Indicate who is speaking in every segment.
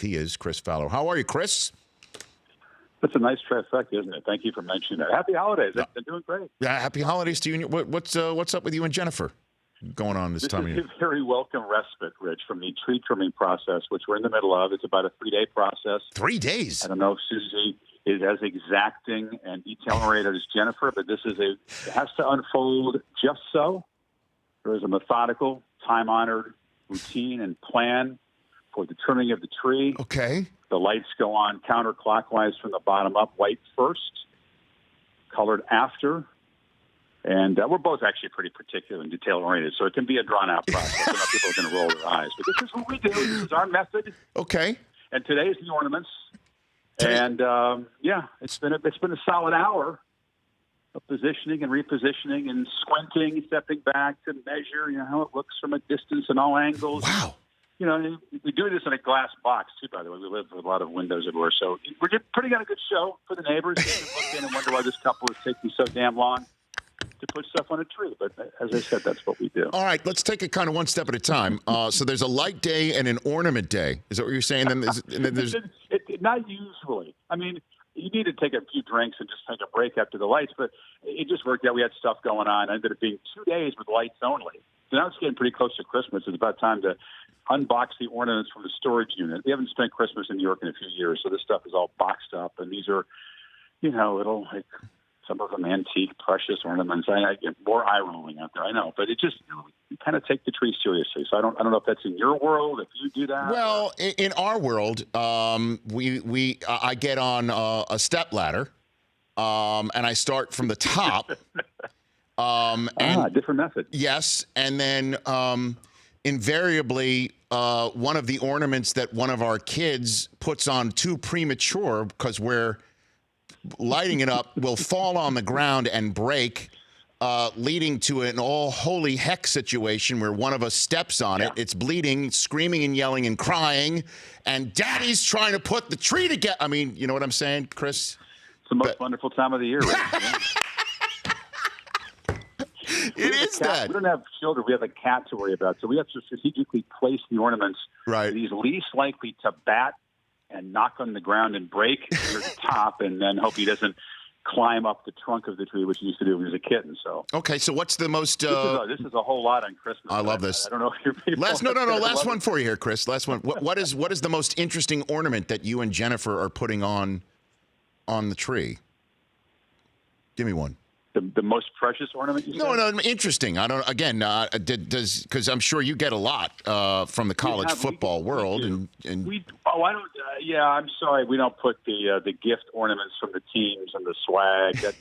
Speaker 1: He is Chris Fowler. How are you, Chris?
Speaker 2: That's a nice trifecta, isn't it? Thank you for mentioning that. Happy holidays. They're doing great.
Speaker 1: Yeah, happy holidays to you. What's up with you and Jennifer going on this time of year?
Speaker 2: This is a very welcome respite, Rich, from the tree trimming process, which we're in the middle of. It's about a 3-day process.
Speaker 1: 3 days?
Speaker 2: I don't know if Susie is as exacting and detail-oriented as Jennifer, but it has to unfold just so. There is a methodical, time-honored routine and plan for the trimming of the tree.
Speaker 1: Okay.
Speaker 2: The lights go on counterclockwise from the bottom up, white first, colored after. And we're both actually pretty particular and detail-oriented, so it can be a drawn-out process. I know people are going to roll their eyes, but this is what we do. This is our method.
Speaker 1: Okay.
Speaker 2: And today is the ornaments. And, it's been a solid hour of positioning and repositioning and squinting, stepping back to measure, how it looks from a distance and all angles.
Speaker 1: Wow.
Speaker 2: We do this in a glass box, too, by the way. We live with a lot of windows everywhere. So we're putting on a good show for the neighbors. They can look in and wonder why this couple is taking so damn long to put stuff on a tree. But as I said, that's what we do.
Speaker 1: All right, let's take it kind of one step at a time. So there's a light day and an ornament day. Is that what you're saying? And then there's
Speaker 2: not usually. I mean, you need to take a few drinks and just take a break after the lights. But it just worked out. We had stuff going on. It ended up being 2 days with lights only. So now it's getting pretty close to Christmas. It's about time to unbox the ornaments from the storage unit. We haven't spent Christmas in New York in a few years, so this stuff is all boxed up. And these are, little, like, some of them antique, precious ornaments. I get more eye rolling out there, I know. But it just, we kind of take the tree seriously. So I don't know if that's in your world, if you do that.
Speaker 1: Well, in our world, I get on a step ladder, and I start from the top.
Speaker 2: Different method.
Speaker 1: Yes, and then invariably, one of the ornaments that one of our kids puts on too premature because we're lighting it up will fall on the ground and break, leading to an all holy heck situation where one of us steps on it. It's bleeding, screaming and yelling and crying, and Daddy's trying to put the tree together. I mean, you know what I'm saying, Chris?
Speaker 2: It's the most wonderful time of the year.
Speaker 1: It is that.
Speaker 2: We don't have children. We have a cat to worry about. So we have to strategically place the ornaments
Speaker 1: right.
Speaker 2: He's least likely to bat and knock on the ground and break near the top, and then hope he doesn't climb up the trunk of the tree, which he used to do when he was a kitten. So
Speaker 1: okay, so what's the most?
Speaker 2: This is a whole lot on Christmas.
Speaker 1: I love this.
Speaker 2: I don't know if you're people.
Speaker 1: Last one for you here, Chris. Last one. What is the most interesting ornament that you and Jennifer are putting on the tree? Give me one.
Speaker 2: The most precious ornament you said?
Speaker 1: No, interesting. I don't. Again, because I'm sure you get a lot from the college football world, and
Speaker 2: I don't. I'm sorry, we don't put the gift ornaments from the teams and the swag. That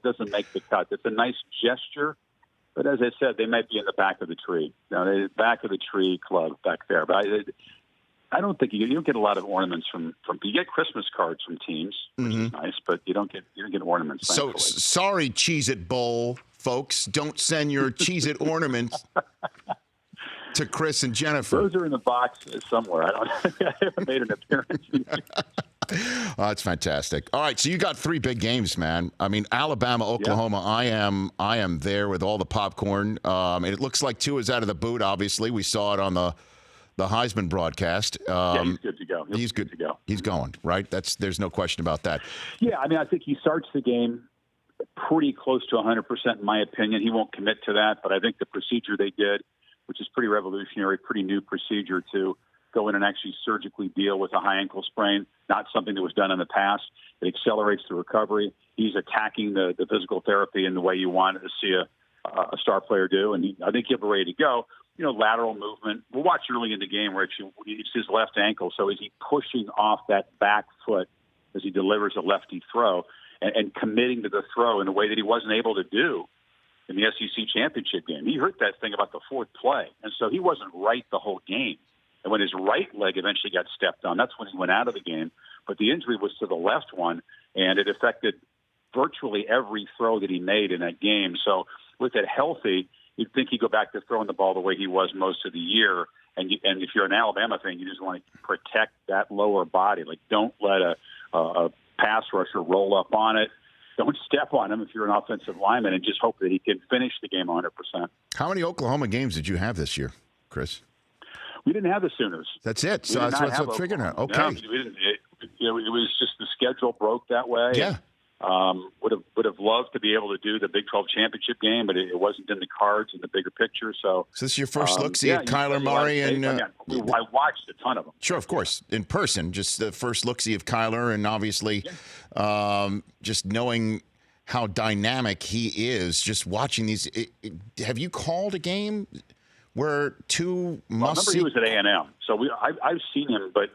Speaker 2: doesn't make the cut. It's a nice gesture, but as I said, they might be in the back of the tree. The back of the tree club back there. But I don't think you don't get a lot of ornaments from. You get Christmas cards from teams, which is nice, but you don't get ornaments.
Speaker 1: So
Speaker 2: thankfully.
Speaker 1: Sorry, Cheez-It Bowl folks, don't send your Cheez-It ornaments to Chris and Jennifer.
Speaker 2: Those are in the box somewhere. I haven't made an appearance.
Speaker 1: Oh, that's fantastic. All right, so you got 3 big games, man. I mean, Alabama, Oklahoma. Yeah. I am there with all the popcorn. And it looks like Tua's out of the boot. Obviously, we saw it on the Heisman broadcast.
Speaker 2: He's good to go.
Speaker 1: He's good to go. He's going, right? There's no question about that.
Speaker 2: Yeah, I mean, I think he starts the game pretty close to 100%, in my opinion. He won't commit to that, but I think the procedure they did, which is pretty revolutionary, pretty new procedure to go in and actually surgically deal with a high ankle sprain, not something that was done in the past. It accelerates the recovery. He's attacking the physical therapy in the way you wanted to see a star player do, and I think he'll be ready to go. Lateral movement. We'll watch early in the game where it's his left ankle. So is he pushing off that back foot as he delivers a lefty throw and committing to the throw in a way that he wasn't able to do in the SEC championship game? He hurt that thing about the 4th play, and so he wasn't right the whole game. And when his right leg eventually got stepped on, that's when he went out of the game. But the injury was to the left one, and it affected virtually every throw that he made in that game. So with it healthy, you'd think he'd go back to throwing the ball the way he was most of the year. And if you're an Alabama fan, you just want to protect that lower body. Like, don't let a pass rusher roll up on it. Don't step on him if you're an offensive lineman, and just hope that he can finish the game 100%.
Speaker 1: How many Oklahoma games did you have this year, Chris?
Speaker 2: We didn't have the Sooners.
Speaker 1: That's it.
Speaker 2: We
Speaker 1: So
Speaker 2: did
Speaker 1: that's
Speaker 2: not
Speaker 1: what
Speaker 2: have
Speaker 1: I'm figuring out. Okay.
Speaker 2: No, we didn't. It was just the schedule broke that way.
Speaker 1: Yeah.
Speaker 2: Would have loved to be able to do the Big 12 championship game, but it wasn't in the cards in the bigger picture. So
Speaker 1: this is your first look-see at Kyler
Speaker 2: you
Speaker 1: Murray and
Speaker 2: I watched a ton of them.
Speaker 1: Sure, of course, in person. Just the first look-see of Kyler, and obviously, just knowing how dynamic he is. Just watching these. Have you called a game where two must?
Speaker 2: I remember he was at A&M, so I've seen him, but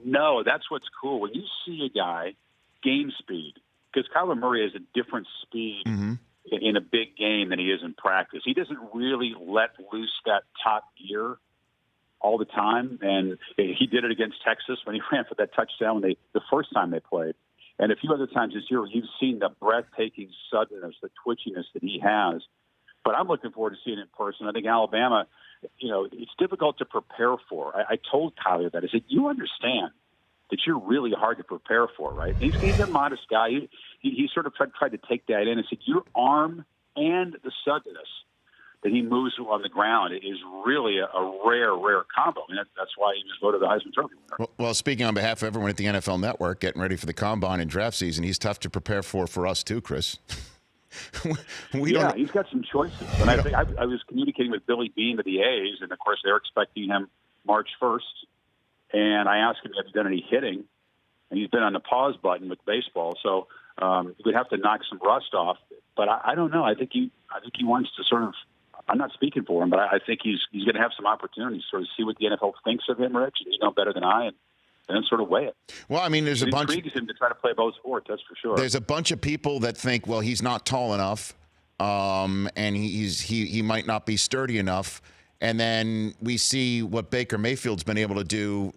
Speaker 2: no, that's what's cool when you see a guy game speed. Because Kyler Murray has a different speed in a big game than he is in practice. He doesn't really let loose that top gear all the time, and he did it against Texas when he ran for that touchdown the first time they played. And a few other times this year, you've seen the breathtaking suddenness, the twitchiness that he has. But I'm looking forward to seeing it in person. I think Alabama, it's difficult to prepare for. I told Kyler that. I said, you understand that you're really hard to prepare for, right? And he's a modest guy. He sort of tried to take that in and said, your arm and the suddenness that he moves on the ground is really a rare combo. I mean, that's why he was voted the Heisman Trophy winner.
Speaker 1: Well, speaking on behalf of everyone at the NFL Network, getting ready for the Combine and draft season, he's tough to prepare for us too, Chris.
Speaker 2: He's got some choices. And I think I was communicating with Billy Beane of the A's, and, of course, they're expecting him March 1st. And I asked him, have you done any hitting? And he's been on the pause button with baseball. So he would have to knock some rust off. But I don't know. I think he wants to sort of – I'm not speaking for him, but I think he's going to have some opportunities to sort of see what the NFL thinks of him, Rich. And you know better than I, and then sort of weigh it.
Speaker 1: Well, I mean, there's a bunch –
Speaker 2: it intrigues him to try to play both sports, that's for sure.
Speaker 1: There's a bunch of people that think, well, he's not tall enough, and he might not be sturdy enough. And then we see what Baker Mayfield's been able to do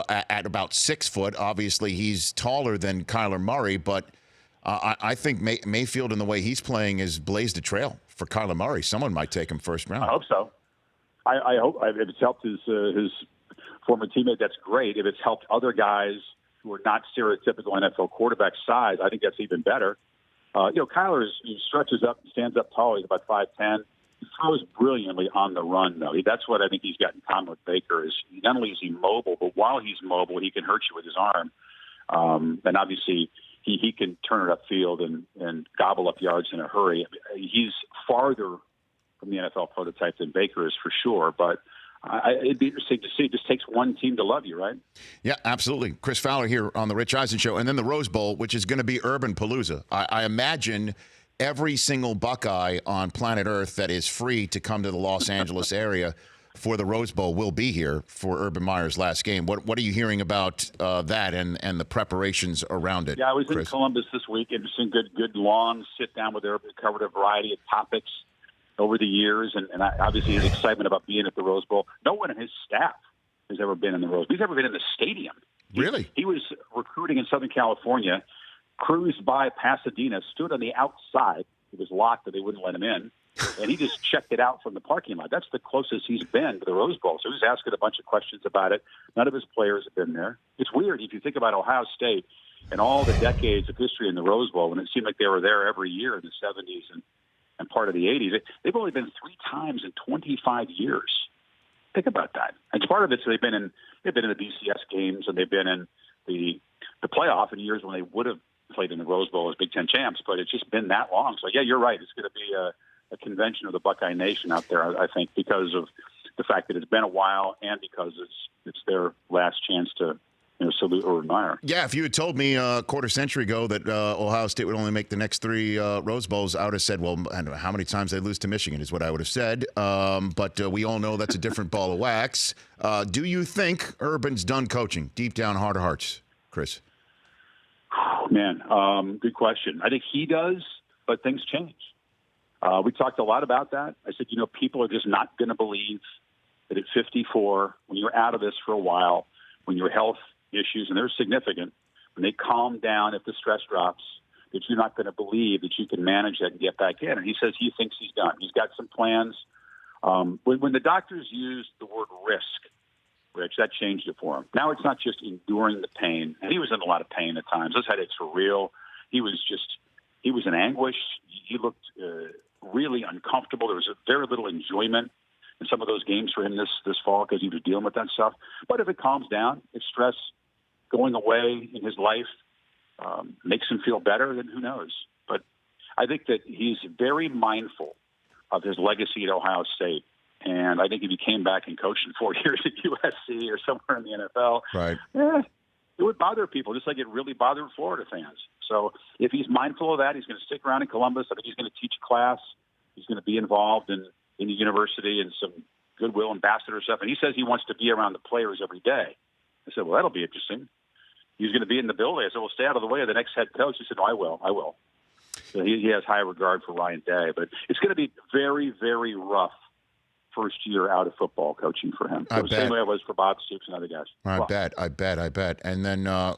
Speaker 1: at about 6 foot. Obviously, he's taller than Kyler Murray, but I think Mayfield and the way he's playing has blazed a trail for Kyler Murray. Someone might take him first round.
Speaker 2: I hope so. I hope if it's helped his former teammate, that's great. If it's helped other guys who are not stereotypical NFL quarterback size, I think that's even better. Kyler he stretches up, stands up tall. He's about 5'10". He throws brilliantly on the run, though. That's what I think he's got in common with Baker. Is not only is he mobile, but while he's mobile, he can hurt you with his arm. And obviously, he can turn it upfield and gobble up yards in a hurry. He's farther from the NFL prototype than Baker is for sure. But it'd be interesting to see. It just takes one team to love you, right?
Speaker 1: Yeah, absolutely. Chris Fowler here on the Rich Eisen Show, and then the Rose Bowl, which is going to be Urban Palooza. I imagine every single Buckeye on planet Earth that is free to come to the Los Angeles area for the Rose Bowl will be here for Urban Meyer's last game. What are you hearing about that and the preparations around it?
Speaker 2: Yeah, I was
Speaker 1: Chris?
Speaker 2: in Columbus this week. Interesting, good long sit down with Urban. Covered a variety of topics over the years, and obviously his excitement about being at the Rose Bowl. No one in his staff has ever been in the Rose Bowl. He's never been in the stadium.
Speaker 1: Really?
Speaker 2: He was recruiting in Southern California, cruised by Pasadena, stood on the outside. It was locked, but they wouldn't let him in. And he just checked it out from the parking lot. That's the closest he's been to the Rose Bowl. So he was asking a bunch of questions about it. None of his players have been there. It's weird if you think about Ohio State and all the decades of history in the Rose Bowl, when it seemed like they were there every year in the 70s and part of the 80s. They've only been 3 times in 25 years. Think about that. And part of it, so they've been in the BCS games, and they've been in the playoff in years when they would have played in the Rose Bowl as Big Ten champs, but it's just been that long. So, yeah, you're right. It's going to be a convention of the Buckeye Nation out there, I think, because of the fact that it's been a while and because it's their last chance to salute Urban Meyer.
Speaker 1: Yeah, if you had told me a quarter century ago that Ohio State would only make the next 3 Rose Bowls, I would have said, well, I don't know how many times they lose to Michigan is what I would have said. But we all know that's a different ball of wax. Do you think Urban's done coaching? Deep down, heart of hearts, Chris?
Speaker 2: Man, good question. I think he does, but things change. We talked a lot about that. I said, people are just not going to believe that at 54, when you're out of this for a while, when your health issues, and they're significant, when they calm down, if the stress drops, that you're not going to believe that you can manage that and get back in. And he says he thinks he's done. He's got some plans. When the doctors used the word risk, Rich, that changed it for him. Now it's not just enduring the pain. And he was in a lot of pain at times. Those headaches were real. He was in anguish. He looked really uncomfortable. There was very little enjoyment in some of those games for him this fall because he was dealing with that stuff. But if it calms down, if stress going away in his life makes him feel better, then who knows? But I think that he's very mindful of his legacy at Ohio State. And I think if he came back and coached in 4 years at USC or somewhere in the NFL,
Speaker 1: right,
Speaker 2: it would bother people, just like it really bothered Florida fans. So if he's mindful of that, he's going to stick around in Columbus. I think he's going to teach class. He's going to be involved in the university and some goodwill ambassador stuff. And he says he wants to be around the players every day. I said, well, that'll be interesting. He's going to be in the building. I said, well, stay out of the way of the next head coach. He said, no, I will. So he has high regard for Ryan Day. But it's going to be very, very rough first year out of football coaching for him. The same way it was for Bob Stoops and other guys.
Speaker 1: I bet. And then, I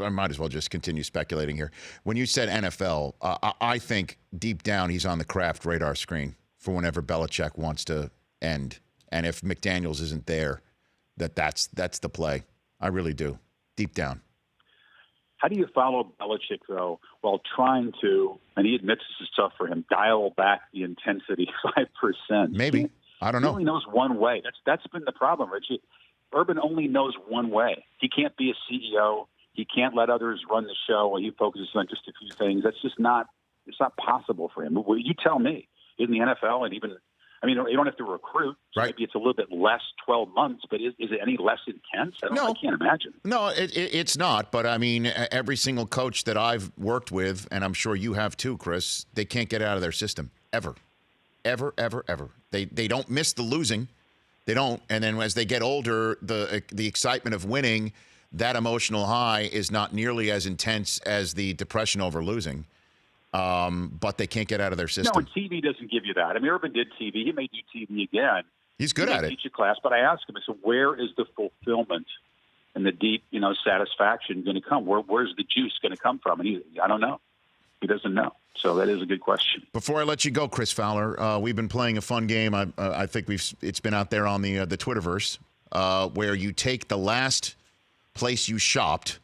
Speaker 1: might as well just continue speculating here. When you said NFL, I think deep down he's on the Kraft radar screen for whenever Belichick wants to end. And if McDaniels isn't there, that's the play. I really do, deep down.
Speaker 2: How do you follow Belichick, though, while trying to, and he admits this is tough for him, dial back the intensity 5%?
Speaker 1: Maybe. I don't know.
Speaker 2: He only knows one way. That's been the problem, Richie. Urban only knows one way. He can't be a CEO. He can't let others run the show while he focuses on just a few things. That's just not – it's not possible for him. You tell me. In the NFL and even – I mean, you don't have to recruit. So
Speaker 1: right.
Speaker 2: Maybe it's a little bit less 12 months, but is it any less intense? I can't imagine.
Speaker 1: No, it's not. But, I mean, every single coach that I've worked with, and I'm sure you have too, Chris, they can't get out of their system ever. Ever. They don't miss the losing. They don't. And then as they get older, the excitement of winning, that emotional high is not nearly as intense as the depression over losing. But they can't get out of their system.
Speaker 2: No, and TV doesn't give you that. I mean, Urban did TV. He may do TV again.
Speaker 1: He's good at it.
Speaker 2: Teach a class, but I asked him, I said, where is the fulfillment and the deep, satisfaction going to come? Where's the juice going to come from? And I don't know. He doesn't know. So that is a good question.
Speaker 1: Before I let you go, Chris Fowler, we've been playing a fun game. I think it's been out there on the Twitterverse where you take the last place you shopped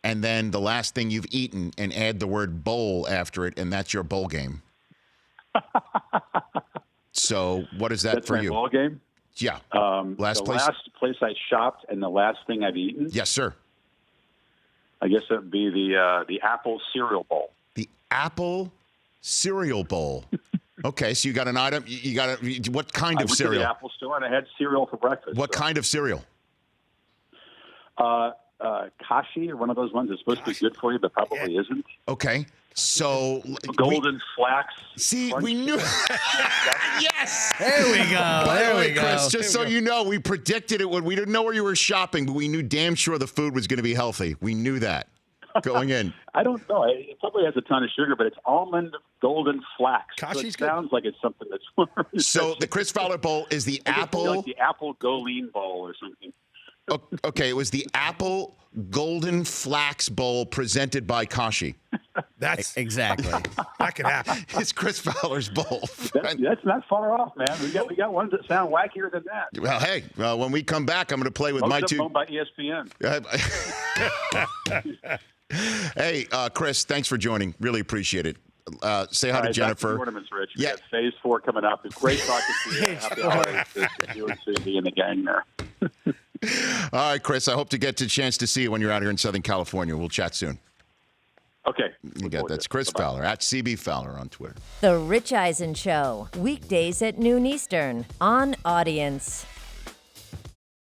Speaker 1: and then the last thing you've eaten and add the word bowl after it, and that's your bowl game. So what is that for you?
Speaker 2: Bowl game?
Speaker 1: Yeah.
Speaker 2: Last place I shopped and the last thing I've eaten?
Speaker 1: Yes, sir.
Speaker 2: I guess that would be the Apple cereal bowl.
Speaker 1: The Apple cereal bowl. Okay, so you got an item. What kind of cereal?
Speaker 2: I went to the Apple store and I had cereal for breakfast.
Speaker 1: What kind of cereal?
Speaker 2: Kashi, or one of those ones that's supposed to be good for you, but probably isn't.
Speaker 1: Okay. So
Speaker 2: golden flax.
Speaker 1: See,
Speaker 2: crunch.
Speaker 1: We knew. Yes.
Speaker 3: There we go.
Speaker 1: By the way, Chris, just so you know, we predicted it when we didn't know where you were shopping, but we knew damn sure the food was going to be healthy. We knew that going in.
Speaker 2: I don't know. It probably has a ton of sugar, but it's almond golden flax. So it sounds like it's something that's.
Speaker 1: So the Chris Fowler Bowl is the Apple.
Speaker 2: Like the Apple Goleen Bowl or something.
Speaker 1: Okay, it was the Apple Golden Flax Bowl presented by Kashi.
Speaker 3: That's exactly. That could happen.
Speaker 1: It's Chris Fowler's bowl.
Speaker 2: That's not far off, man. We got ones that sound wackier than that.
Speaker 1: Well, hey, when we come back, I'm going to play with
Speaker 2: Most
Speaker 1: my
Speaker 2: of
Speaker 1: two.
Speaker 2: them owned by ESPN.
Speaker 1: Hey, Chris, thanks for joining. Really appreciate it. Say hi to Jennifer.
Speaker 2: Ornaments, Rich. We got Phase 4 coming up. It's great talking to you. Happy holidays to you and Susie and the gang there.
Speaker 1: All right, Chris, I hope to get a chance to see you when you're out here in Southern California. We'll chat soon.
Speaker 2: Okay.
Speaker 1: You got that's Chris Fowler, at CB Fowler on Twitter.
Speaker 4: The Rich Eisen Show, weekdays at noon Eastern on Audience.